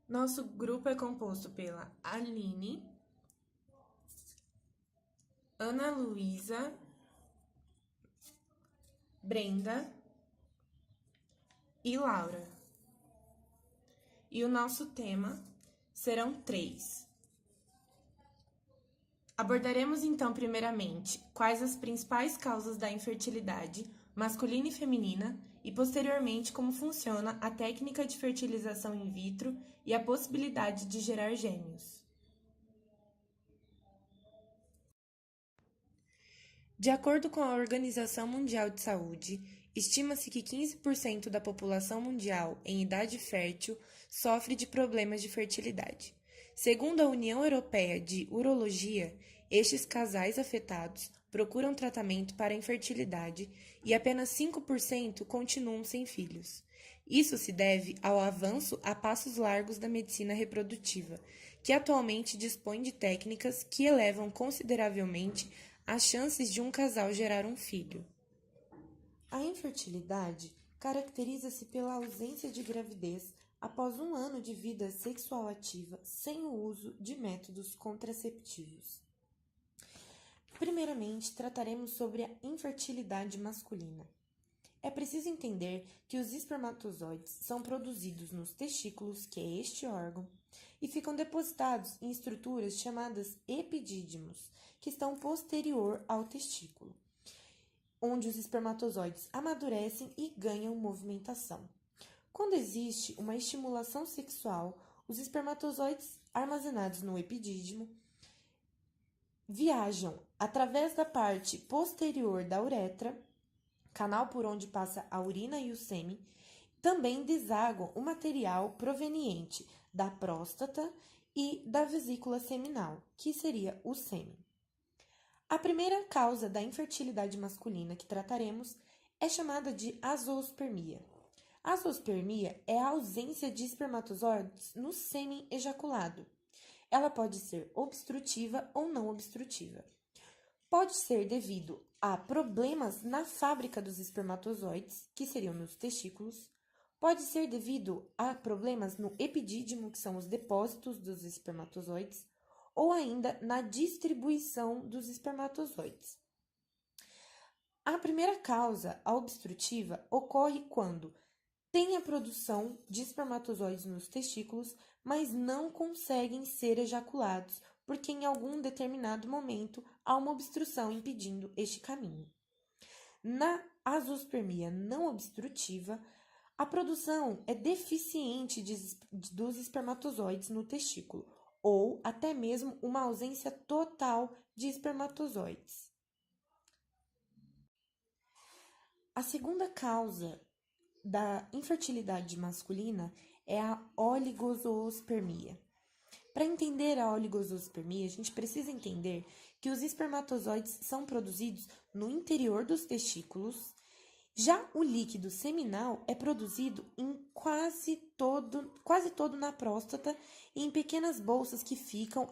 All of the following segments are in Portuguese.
Nosso grupo é composto pela Aline, Ana Luísa, Brenda e Laura. E o nosso tema serão 3. Abordaremos então, primeiramente, quais as principais causas da infertilidade masculina e feminina e, posteriormente, como funciona a técnica de fertilização in vitro e a possibilidade de gerar gêmeos. De acordo com a Organização Mundial de Saúde, estima-se que 15% da população mundial em idade fértil sofre de problemas de fertilidade. Segundo a União Europeia de Urologia, estes casais afetados procuram tratamento para a infertilidade e apenas 5% continuam sem filhos. Isso se deve ao avanço a passos largos da medicina reprodutiva, que atualmente dispõe de técnicas que elevam consideravelmente as chances de um casal gerar um filho. A infertilidade caracteriza-se pela ausência de gravidez após 1 ano de vida sexual ativa sem o uso de métodos contraceptivos. Primeiramente, trataremos sobre a infertilidade masculina. É preciso entender que os espermatozoides são produzidos nos testículos, que é este órgão, e ficam depositados em estruturas chamadas epidídimos, que estão posterior ao testículo, onde os espermatozoides amadurecem e ganham movimentação. Quando existe uma estimulação sexual, os espermatozoides armazenados no epidídimo viajam através da parte posterior da uretra, canal por onde passa a urina e o sêmen, também desaguam o material proveniente da próstata e da vesícula seminal, que seria o sêmen. A primeira causa da infertilidade masculina que trataremos é chamada de azoospermia. A azoospermia é a ausência de espermatozoides no sêmen ejaculado. Ela pode ser obstrutiva ou não obstrutiva. Pode ser devido a problemas na fábrica dos espermatozoides, que seriam nos testículos. Pode ser devido a problemas no epidídimo, que são os depósitos dos espermatozoides, ou ainda na distribuição dos espermatozoides. A primeira causa, a obstrutiva, ocorre quando tem a produção de espermatozoides nos testículos, mas não conseguem ser ejaculados, porque em algum determinado momento há uma obstrução impedindo este caminho. Na azoospermia não obstrutiva, a produção é deficiente dos espermatozoides no testículo, ou até mesmo uma ausência total de espermatozoides. A segunda causa da infertilidade masculina é a oligozoospermia. Para entender a oligozoospermia, a gente precisa entender que os espermatozoides são produzidos no interior dos testículos. Já o líquido seminal é produzido em quase todo na próstata e em pequenas bolsas que ficam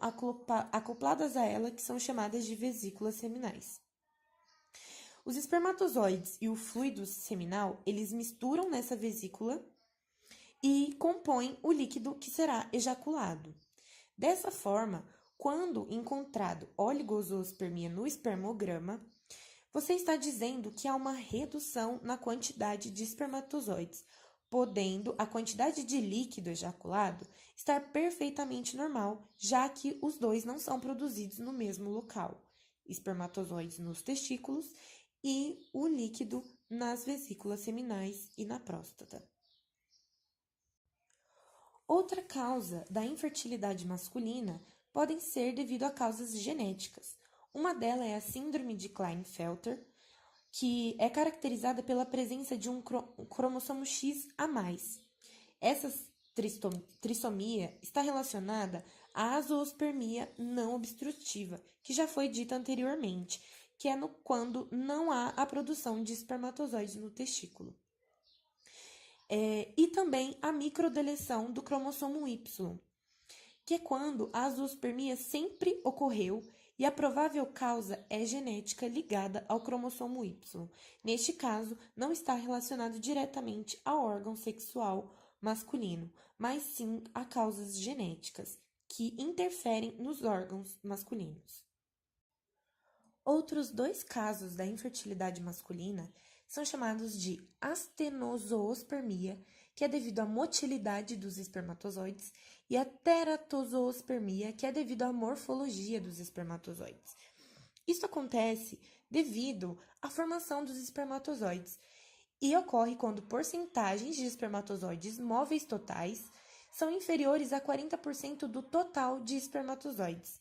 acopladas a ela, que são chamadas de vesículas seminais. Os espermatozoides e o fluido seminal, eles misturam nessa vesícula e compõem o líquido que será ejaculado. Dessa forma, quando encontrado oligozoospermia no espermograma, você está dizendo que há uma redução na quantidade de espermatozoides, podendo a quantidade de líquido ejaculado estar perfeitamente normal, já que os dois não são produzidos no mesmo local, espermatozoides nos testículos e o líquido nas vesículas seminais e na próstata. Outra causa da infertilidade masculina podem ser devido a causas genéticas. Uma delas é a síndrome de Klinefelter, que é caracterizada pela presença de um cromossomo X a mais. Essa trissomia está relacionada à azoospermia não obstrutiva, que já foi dita anteriormente, que é quando não há a produção de espermatozoides no testículo. E também a microdeleção do cromossomo Y, que é quando a azoospermia sempre ocorreu e a provável causa é genética ligada ao cromossomo Y. Neste caso, não está relacionado diretamente ao órgão sexual masculino, mas sim a causas genéticas que interferem nos órgãos masculinos. Outros 2 casos da infertilidade masculina são chamados de astenozoospermia, que é devido à motilidade dos espermatozoides, e a teratozoospermia, que é devido à morfologia dos espermatozoides. Isso acontece devido à formação dos espermatozoides e ocorre quando porcentagens de espermatozoides móveis totais são inferiores a 40% do total de espermatozoides.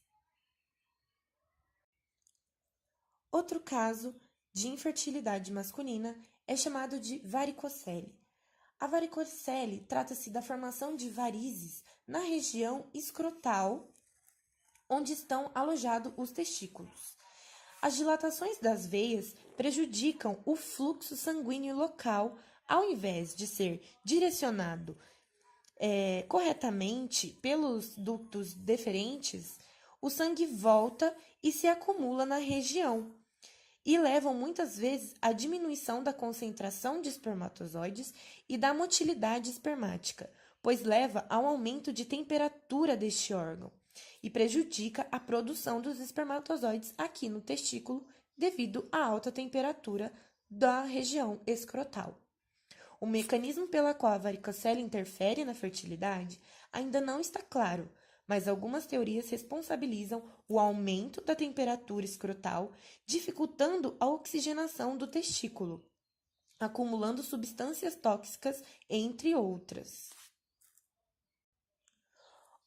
Outro caso de infertilidade masculina é chamado de varicocele. A varicocele trata-se da formação de varizes na região escrotal, onde estão alojados os testículos. As dilatações das veias prejudicam o fluxo sanguíneo local, ao invés de ser direcionado corretamente pelos ductos deferentes, o sangue volta e se acumula na região e levam muitas vezes à diminuição da concentração de espermatozoides e da motilidade espermática, pois leva ao aumento de temperatura deste órgão e prejudica a produção dos espermatozoides aqui no testículo devido à alta temperatura da região escrotal. O mecanismo pela qual a varicocele interfere na fertilidade ainda não está claro, mas algumas teorias responsabilizam o aumento da temperatura escrotal, dificultando a oxigenação do testículo, acumulando substâncias tóxicas, entre outras.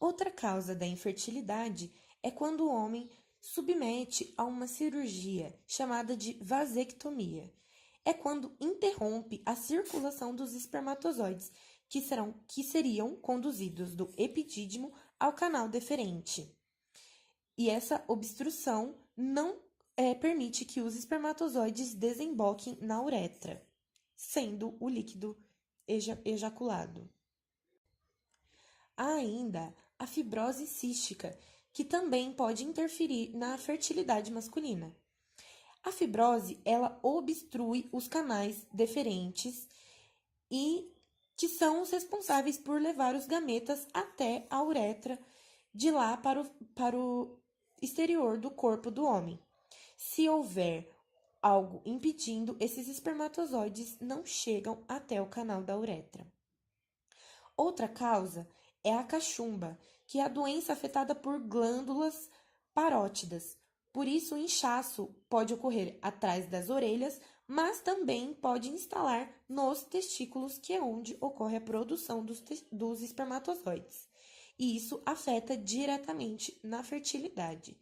Outra causa da infertilidade é quando o homem submete a uma cirurgia chamada de vasectomia. É quando interrompe a circulação dos espermatozoides, que seriam conduzidos do epidídimo ao canal deferente. E essa obstrução não permite que os espermatozoides desemboquem na uretra, sendo o líquido ejaculado. Há ainda a fibrose cística, que também pode interferir na fertilidade masculina. A fibrose, ela obstrui os canais deferentes e que são os responsáveis por levar os gametas até a uretra, de lá para o exterior do corpo do homem. Se houver algo impedindo, esses espermatozoides não chegam até o canal da uretra. Outra causa é a cachumba, que é a doença afetada por glândulas parótidas. Por isso, o inchaço pode ocorrer atrás das orelhas, mas também pode instalar nos testículos, que é onde ocorre a produção dos espermatozoides. E isso afeta diretamente na fertilidade.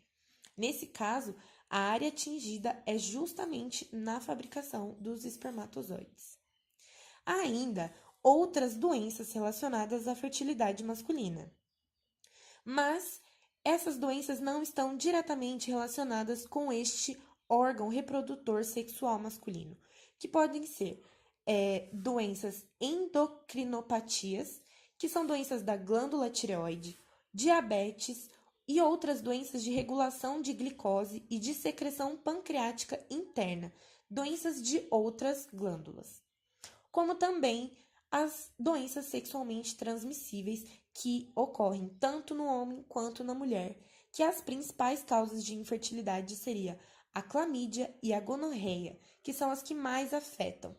Nesse caso, a área atingida é justamente na fabricação dos espermatozoides. Há ainda outras doenças relacionadas à fertilidade masculina, mas essas doenças não estão diretamente relacionadas com este órgão reprodutor sexual masculino, que podem ser doenças endocrinopatias, que são doenças da glândula tireoide, diabetes e outras doenças de regulação de glicose e de secreção pancreática interna, doenças de outras glândulas, como também as doenças sexualmente transmissíveis que ocorrem tanto no homem quanto na mulher, que as principais causas de infertilidade seriam a clamídia e a gonorreia, que são as que mais afetam,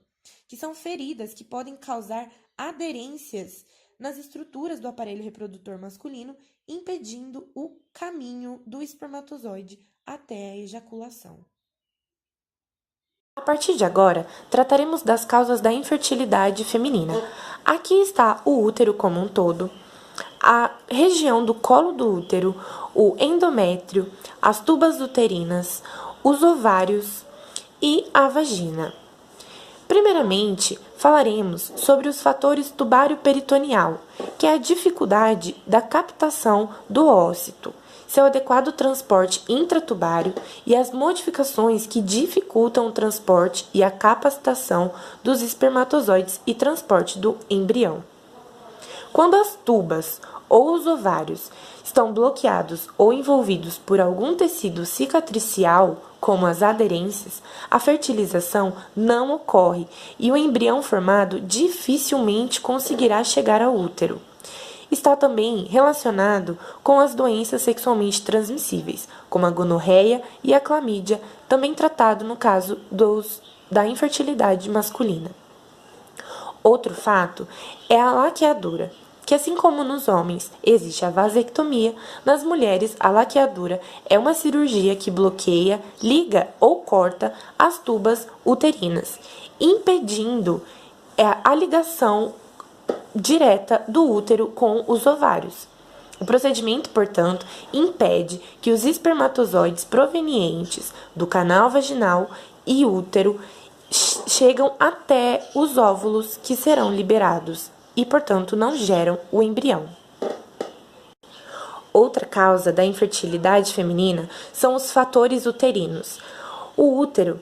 que são feridas que podem causar aderências nas estruturas do aparelho reprodutor masculino, impedindo o caminho do espermatozoide até a ejaculação. A partir de agora, trataremos das causas da infertilidade feminina. Aqui está o útero como um todo, a região do colo do útero, o endométrio, as tubas uterinas, os ovários e a vagina. Primeiramente, falaremos sobre os fatores tubário-peritoneal, que é a dificuldade da captação do ósito, seu adequado transporte intratubário e as modificações que dificultam o transporte e a capacitação dos espermatozoides e transporte do embrião. Quando as tubas ou os ovários estão bloqueados ou envolvidos por algum tecido cicatricial, como as aderências, a fertilização não ocorre e o embrião formado dificilmente conseguirá chegar ao útero. está também relacionado com as doenças sexualmente transmissíveis, como a gonorreia e a clamídia, também tratado no caso da infertilidade masculina. Outro fato é a laqueadura, que assim como nos homens existe a vasectomia, nas mulheres a laqueadura é uma cirurgia que bloqueia, liga ou corta as tubas uterinas, impedindo a ligação direta do útero com os ovários. O procedimento, portanto, impede que os espermatozoides provenientes do canal vaginal e útero chegam até os óvulos que serão liberados e, portanto, não geram o embrião. Outra causa da infertilidade feminina são os fatores uterinos. O útero,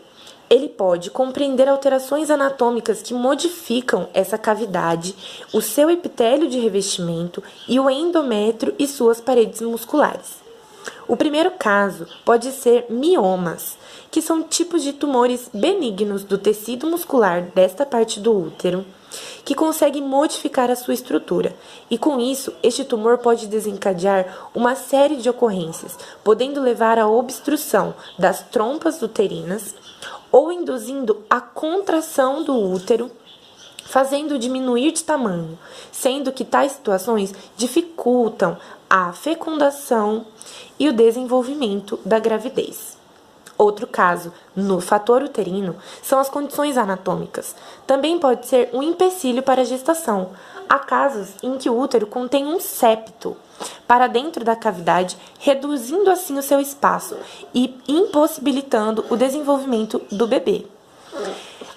ele pode compreender alterações anatômicas que modificam essa cavidade, o seu epitélio de revestimento e o endométrio e suas paredes musculares. O primeiro caso pode ser miomas, que são tipos de tumores benignos do tecido muscular desta parte do útero, que conseguem modificar a sua estrutura, e com isso, este tumor pode desencadear uma série de ocorrências, podendo levar à obstrução das trompas uterinas ou induzindo a contração do útero, fazendo diminuir de tamanho, sendo que tais situações dificultam a fecundação e o desenvolvimento da gravidez. Outro caso, no fator uterino, são as condições anatômicas. Também pode ser um empecilho para a gestação. Há casos em que o útero contém um septo para dentro da cavidade, reduzindo assim o seu espaço e impossibilitando o desenvolvimento do bebê.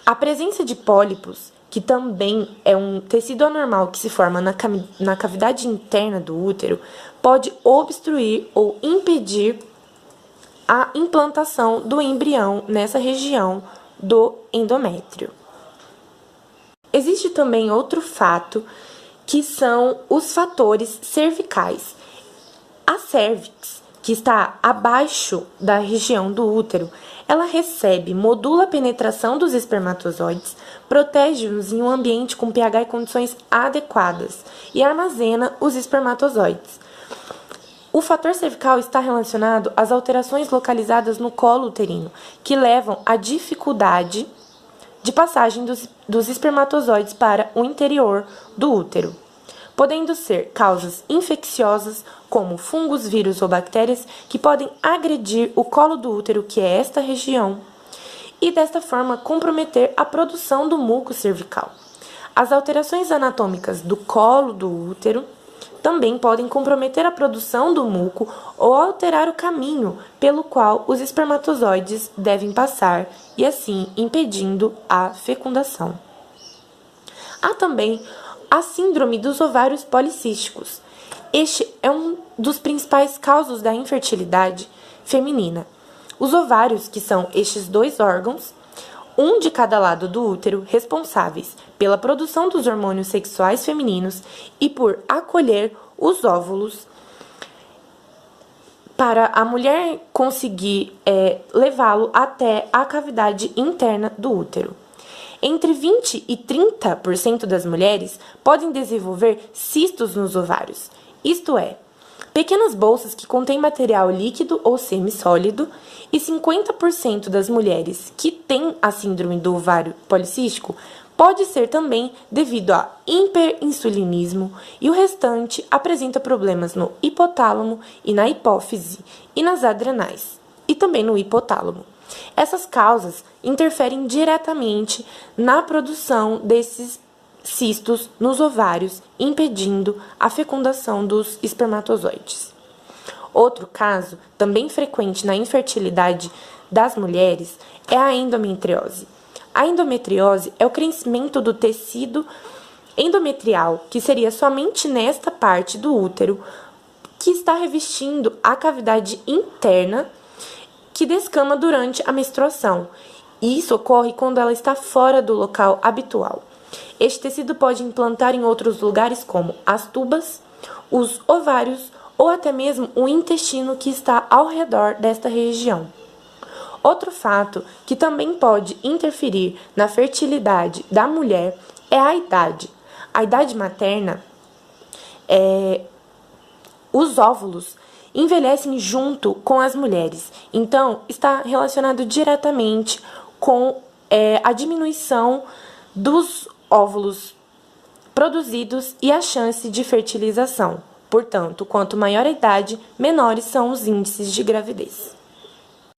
A presença de pólipos, que também é um tecido anormal que se forma na cavidade interna do útero, pode obstruir ou impedir a implantação do embrião nessa região do endométrio. Existe também outro fato, que são os fatores cervicais. A cérvix, que está abaixo da região do útero, ela modula a penetração dos espermatozoides, protege-os em um ambiente com pH e condições adequadas e armazena os espermatozoides. O fator cervical está relacionado às alterações localizadas no colo uterino, que levam à dificuldade de passagem dos espermatozoides para o interior do útero, podendo ser causas infecciosas, como fungos, vírus ou bactérias, que podem agredir o colo do útero, que é esta região, e desta forma comprometer a produção do muco cervical. As alterações anatômicas do colo do útero também podem comprometer a produção do muco ou alterar o caminho pelo qual os espermatozoides devem passar e assim impedindo a fecundação. Há também a síndrome dos ovários policísticos. Este é um dos principais causas da infertilidade feminina. Os ovários, que são estes dois órgãos, um de cada lado do útero, responsáveis pela produção dos hormônios sexuais femininos e por acolher os óvulos, para a mulher conseguir levá-lo até a cavidade interna do útero. Entre 20% e 30% das mulheres podem desenvolver cistos nos ovários, isto é, pequenas bolsas que contêm material líquido ou semissólido, e 50% das mulheres que têm a síndrome do ovário policístico pode ser também devido a hiperinsulinismo, e o restante apresenta problemas no hipotálamo e na hipófise e nas adrenais, e também no hipotálamo. Essas causas interferem diretamente na produção desses cistos nos ovários, impedindo a fecundação dos espermatozoides. Outro caso, também frequente na infertilidade das mulheres, é a endometriose. A endometriose é o crescimento do tecido endometrial, que seria somente nesta parte do útero, que está revestindo a cavidade interna, que descama durante a menstruação. E isso ocorre quando ela está fora do local habitual. Este tecido pode implantar em outros lugares, como as tubas, os ovários ou até mesmo o intestino, que está ao redor desta região. Outro fato que também pode interferir na fertilidade da mulher é a idade. A idade materna os óvulos envelhecem junto com as mulheres. Então, está relacionado diretamente com a diminuição dos óvulos produzidos e a chance de fertilização. Portanto, quanto maior a idade, menores são os índices de gravidez.